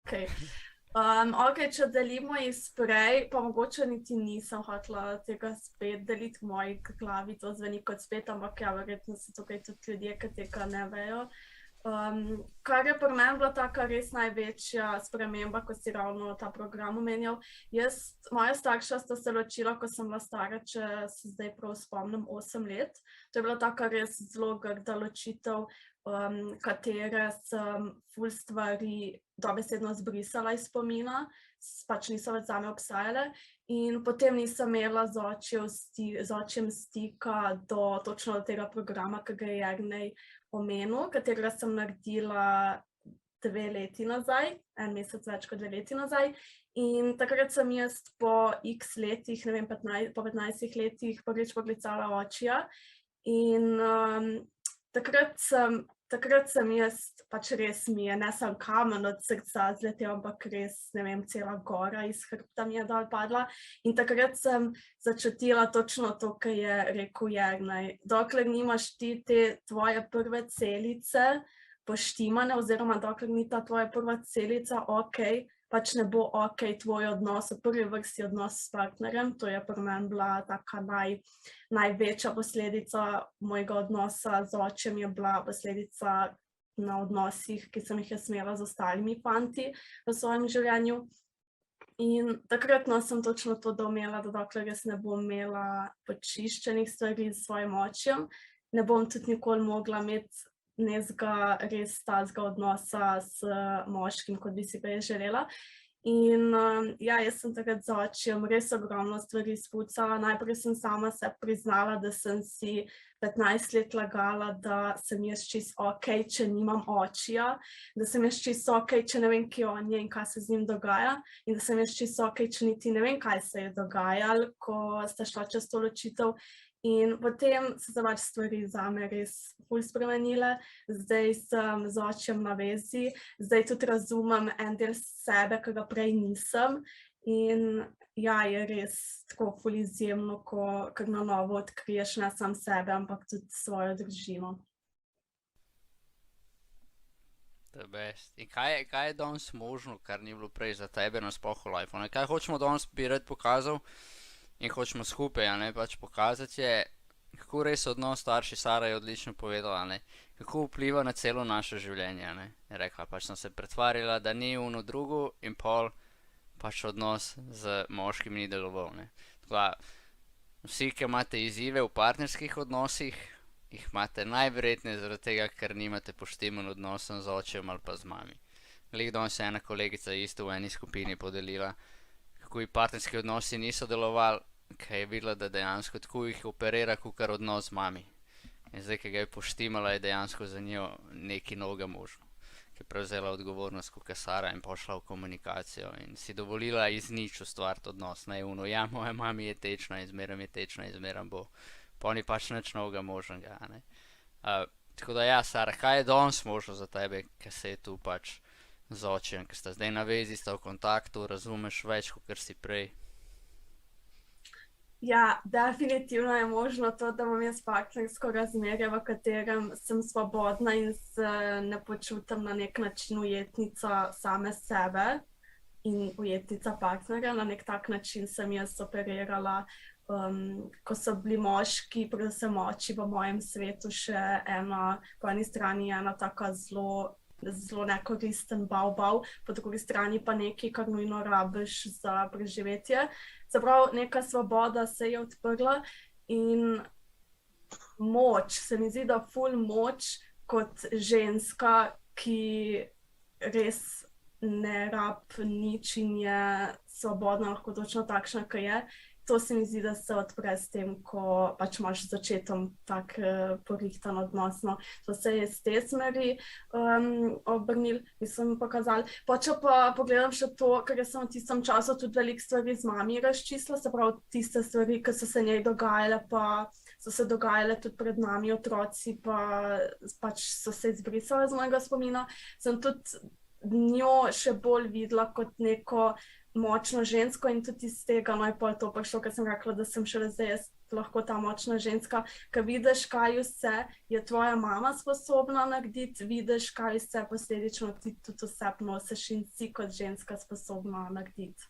Ok, če delimo iz prej, pa mogoče niti nisem hotela tega spet deliti v moji glavi, to zveni kot spet, ampak ja, verjetno so tukaj tudi ljudje, ki tega ne vejo. Kar je pri meni bila taka res največja sprememba, ko si ravno ta program omenjal. Moja starša sta se ločila, ko sem bila stara, če se zdaj prav spomnim, 8 let. To je bila taka res zelo grda ločitev, katere sem ful stvari dobesedno zbrisala iz spomina, pač niso več zame obstajale. In potem nisem imela z očem stika točno do tega programa, ki ga je Jernej omenil, katerega sem naredila 2 leti nazaj, en mesec več kot 2 leti nazaj. In takrat sem jaz po x letih, ne vem, po 15 letih prvič poklicala očija. In takrat sem jaz, pač res mi je, ne samo kamen od srca zletel, ampak res, ne vem, cela gora iz hrbta mi je dol padla. In takrat sem začutila točno to, kar je rekel Jernej. Dokler nimaš ti te tvoje prve celice poštimane, oziroma dokler ni ta tvoja prva celica okej, pač ne bo okej tvoj odnos, v prvi vrsti odnos s partnerjem. To je pri meni bila taka največja posledica mojega odnosa z očem, je bila posledica na odnosih, ki sem jih jaz imela z ostalimi fanti v svojem življenju. In takrat sem točno to doumela, da dokler jaz ne bom imela počiščenih stvari s svojim očem, ne bom tudi nikoli mogla imeti nezga res tazga odnosa s moškim, kot bi si prej želela. In ja, jaz sem takrat z očjem res ogromno stvari spucala. Najprej sem sama se priznala, da sem si 15 let lagala, da sem jaz čisto okej, če nimam očija, da sem jaz čisto okej, če ne vem, kje on je in kaj se z njim dogaja, in da sem jaz čisto okej, če niti ne vem, kaj se je dogajalo, ko sta šla čez to ločitev. In potem so se pač stvari zame res ful spremenile. Zdaj sem z očjem na vezi, zdaj tudi razumem en del sebe, ki ga prej nisem. In ja, je res tako ful izjemno, ko kar na novo odkriješ ne samo sebe, ampak tudi svojo družino. The best. In kaj je danes možno, kar ni bilo prej za tebe nasploh v lifeu? Kaj hočemo danes bi rad pokazal? In hočemo skupaj, pač pokazati je, kako res odnos starši. Sara je odlično povedala, kako vpliva na celo naše življenje. Je rekla, pač sem se pretvarjala, da ni ono drugo in pol pač odnos z moškim ni deloval. Tako, vsi, ki imate izzive v partnerskih odnosih, jih imate najverjetneje zaradi tega, ker nimate poštimen odnos z očem ali pa z mami. Glih danes je ena kolegica isto v eni skupini podelila, kako ji partnerski odnosi niso delovali, ker je videla, da dejansko tako jih operira kakor odnos z mami. In zdaj, ki ga je poštimala, je dejansko za njo nekaj novega možno. Ki je prevzela odgovornost kakor Sara in pošla v komunikacijo in si dovolila iz nič ustvariti odnos. Ja, moja mami je tečna in zmeram je tečna in zmeram bo. Pa ni pač nič novega možnega. Tako da ja, Sara, kaj je danes možno za tebe, ki se je tu pač z očem, ki sta zdaj na vezi, sta v kontaktu, razumeš več, kot si prej? Ja, definitivno je možno to, da imam jaz partnersko razmerje, v katerem sem svobodna in se ne počutim na nek način ujetnica same sebe in ujetnica partnerja. Na nek tak način sem jaz operirala, ko so bili moški, predvsem oči v mojem svetu, še po eni strani ena taka zelo nekoristen bav, po drugi strani pa nekaj, kar nujno rabiš za preživetje. Se pravi, neka svoboda se je odprla in moč, se mi zdi, da ful moč kot ženska, ki res ne rab nič in je svobodna, lahko točno takšna, ki je. To se mi zdi, da se odpre s tem, ko pač imaš z začetom tak porihtan odnos. To se je z te smeri obrnil, mislim, pokazali. Če pa pogledam še to, ker sem v tistem času tudi veliko stvari z mami razčistila, se pravi tiste stvari, ki so se njej dogajale, pa so se dogajale tudi pred nami, otroci, pa pač so se izbrisale z mojega spomina, sem tudi njo še bolj videla kot neko močno žensko in tudi iz tega, je pol to prišlo, ker sem rekla, da sem šele zdaj jaz lahko ta močna ženska, ki vidiš, kaj vse je tvoja mama sposobna narediti, vidiš, kaj vse posledično ti tudi vse nosiš in si kot ženska sposobna narediti.